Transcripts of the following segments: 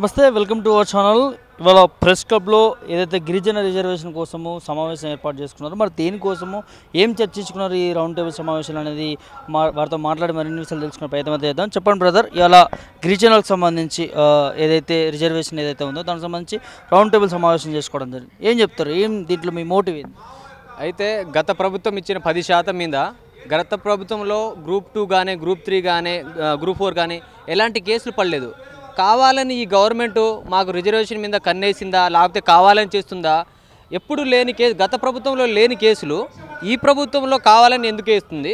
నమస్తే welcome to our channel. ఇవాళ press క్లబ్లో ఏదైతే గిరిజన రిజర్వేషన్ కోసము సమావేశం ఏర్పాటు చేసుకున్నారో మరి దేనికోసము ఏం చర్చించుకున్నారు ఈ రౌండ్ టేబుల్ సమావేశాలు అనేది వారితో మాట్లాడి మరిన్ని విషయాలు తెలుసుకునే ప్రయత్నం అయితే చేద్దాం. చెప్పండి బ్రదర్, ఇవాళ గిరిజనులకు సంబంధించి ఏదైతే రిజర్వేషన్ ఏదైతే ఉందో దానికి సంబంధించి రౌండ్ టేబుల్ సమావేశం చేసుకోవడం జరిగింది. ఏం చెప్తారు, ఏం దీంట్లో మీ మోటివ్ ఏంది? అయితే గత ప్రభుత్వం ఇచ్చిన 10% మీద గత ప్రభుత్వంలో గ్రూప్ 2 కానీ గ్రూప్ 3 కానీ గ్రూప్ 4 కానీ ఎలాంటి కేసులు పడలేదు. కావాలని ఈ గవర్నమెంట్ మాకు రిజర్వేషన్ మీద కన్నేసిందా లేకపోతే కావాలని చేస్తుందా? ఎప్పుడు లేని కేసు, గత ప్రభుత్వంలో లేని కేసులు ఈ ప్రభుత్వంలో కావాలని ఎందుకు వేస్తుంది?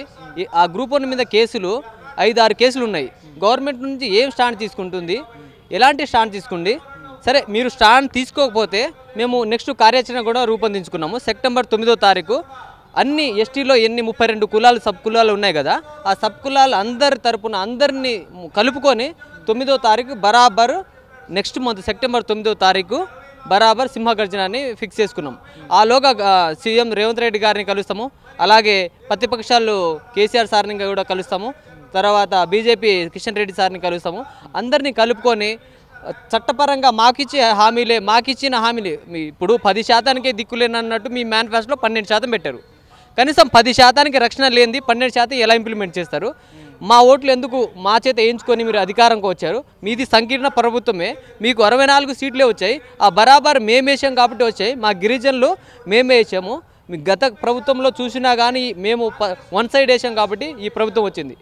ఆ గ్రూప్ 1 మీద కేసులు 5-6 కేసులు ఉన్నాయి. గవర్నమెంట్ నుంచి ఏం స్టాండ్ తీసుకుంటుంది, ఎలాంటి స్టాండ్ తీసుకుంది? సరే, మీరు స్టాండ్ తీసుకోకపోతే మేము నెక్స్ట్ కార్యాచరణ కూడా రూపొందించుకున్నాము. సెప్టెంబర్ 9వ తారీఖు అన్ని ఎస్టీలో 32 కులాలు సబ్ కులాలు ఉన్నాయి కదా, ఆ సబ్ కులాలు అందరి తరపున అందరినీ కలుపుకొని 9వ తారీఖు బరాబర్ నెక్స్ట్ మంత్ సెప్టెంబర్ 9వ తారీఖు బరాబర్ సింహగర్జనాన్ని ఫిక్స్ చేసుకున్నాం. ఆలోగా సీఎం రేవంత్ రెడ్డి గారిని కలుస్తాము, అలాగే ప్రతిపక్షాలు కేసీఆర్ సార్ని కూడా కలుస్తాము, తర్వాత బీజేపీ కిషన్ రెడ్డి సార్ని కలుస్తాము. అందరినీ కలుపుకొని చట్టపరంగా మాకిచ్చిన హామీలే ఇప్పుడు 10%కే దిక్కులేనన్నట్టు మీ మేనిఫెస్టోలో 12% పెట్టారు. కనీసం 10%కి రక్షణ లేనిది 12% ఎలా ఇంప్లిమెంట్ చేస్తారు? మా ఓట్లు ఎందుకు మా చేత వేయించుకొని మీరు అధికారంకి వచ్చారు? మీది సంకీర్ణ ప్రభుత్వమే, మీకు 64 సీట్లే వచ్చాయి. ఆ బరాబర్ మేమేసాం కాబట్టి వచ్చాయి. మా గిరిజనులు మేమే వేసాము. మీ గత ప్రభుత్వంలో చూసినా కానీ మేము వన్ సైడ్ వేసాం కాబట్టి ఈ ప్రభుత్వం వచ్చింది.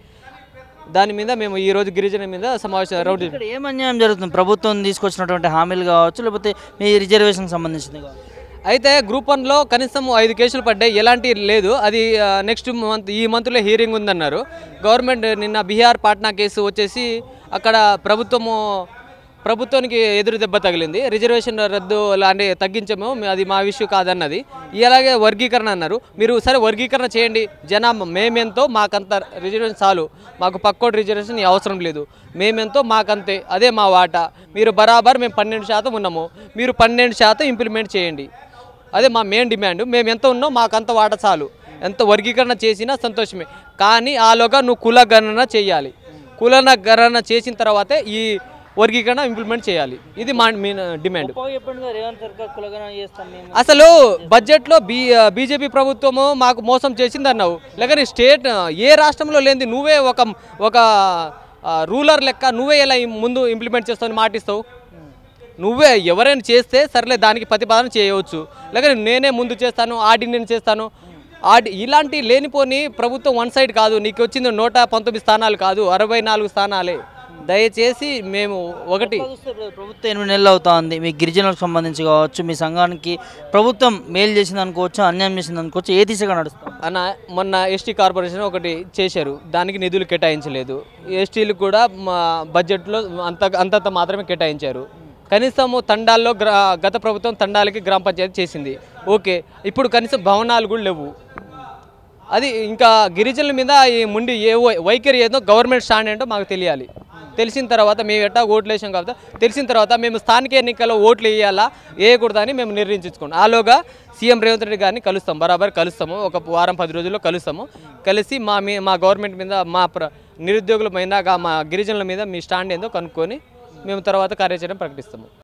దాని మీద మేము ఈరోజు గిరిజన మీద సమావేశం రౌండ్. ఇక్కడ ఏం అన్యాయం జరుగుతుంది? ప్రభుత్వం తీసుకొచ్చినటువంటి హామీలు కావచ్చు, లేకపోతే మీ రిజర్వేషన్ సంబంధించింది కావచ్చు. అయితే గ్రూప్ 1లో కనీసం 5 కేసులు పడ్డాయి, ఎలాంటి లేదు. అది నెక్స్ట్ మంత్ ఈ మంత్లో హియరింగ్ ఉందన్నారు. గవర్నమెంట్ నిన్న బీహార్ పాట్నా కేసు వచ్చేసి అక్కడ ప్రభుత్వానికి ఎదురు దెబ్బ తగిలింది. రిజర్వేషన్ రద్దు లాంటి తగ్గించము, అది మా విషయం కాదన్నది. ఇలాగే వర్గీకరణ అన్నారు. మీరు సరే వర్గీకరణ చేయండి, జనాభా మేమెంతో మాకంత రిజర్వేషన్ చాలు, మాకు పక్కోటి రిజర్వేషన్ అవసరం లేదు, మేమెంతో మాకంతే, అదే మా వాటా. మీరు బరాబర్ మేము 12% ఉన్నాము, మీరు 12% ఇంప్లిమెంట్ చేయండి, అదే మా మెయిన్ డిమాండ్. మేము ఎంత ఉన్నాం మాకంత వాటా చాలు, ఎంత వర్గీకరణ చేసినా సంతోషమే. కానీ ఆలోగా నువ్వు కులగణన చేయాలి. కులగణన చేసిన తర్వాతే ఈ వర్గీకరణ ఇంప్లిమెంట్ చేయాలి. ఇది మా మెయిన్ డిమాండ్. అసలు బడ్జెట్లో బీజేపీ ప్రభుత్వము మాకు మోసం చేసింది అన్నావు, లేకపోతే స్టేట్ ఏ రాష్ట్రంలో లేనిది నువ్వే ఒక రూలర్ లెక్క నువ్వే ఎలా ముందు ఇంప్లిమెంట్ చేస్తావు మాటిస్తావు? నువ్వే ఎవరైనా చేస్తే సర్లే దానికి ప్రతిపాదన చేయవచ్చు, లేకపోతే నేనే ముందు చేస్తాను, ఆర్డినెన్స్ చేస్తాను. ఇలాంటి లేనిపోని ప్రభుత్వం వన్ సైడ్ కాదు. నీకు వచ్చింది 119 స్థానాలు కాదు, 64 స్థానాలే. దయచేసి మేము ఒకటి, ప్రభుత్వం 8 నెలలు అవుతా ఉంది. మీ గిరిజనులకు సంబంధించి కావచ్చు, మీ సంఘానికి ప్రభుత్వం మేలు చేసింది అనుకోవచ్చు, అన్యాయం చేసింది అనుకోవచ్చు, ఏ దిశగా నడుస్తాం అన్న? మొన్న ఎస్టీ కార్పొరేషన్ ఒకటి చేశారు, దానికి నిధులు కేటాయించలేదు. ఎస్టీలు కూడా మా బడ్జెట్లో అంతంత మాత్రమే కేటాయించారు. కనీసము తండాల్లో గత ప్రభుత్వం తండాలకి గ్రామ పంచాయతీ చేసింది, ఓకే. ఇప్పుడు కనీసం భవనాలు కూడా లేవు. అది ఇంకా గిరిజనుల మీద ఈ ముండి వైఖరి ఏదో గవర్నమెంట్ స్టాండ్ ఏంటో మాకు తెలియాలి. తెలిసిన తర్వాత మేము ఎట్టా ఓట్లు వేసాం కాబట్టి తెలిసిన తర్వాత మేము స్థానిక ఎన్నికల్లో ఓట్లు వేయాలా వేయకూడదని మేము నిర్ణయించుకోండి. ఆలోగా సీఎం రేవంత్ రెడ్డి గారిని కలుస్తాం, బరాబర్ కలుస్తాము. ఒక వారం 10 రోజుల్లో కలుస్తాము. కలిసి మా గవర్నమెంట్ మీద, మా నిరుద్యోగుల మీద, మా గిరిజనుల మీద మీ స్టాండ్ ఏందో కనుక్కొని మేము తర్వాత కార్యాచరణ ప్రకటిస్తాము.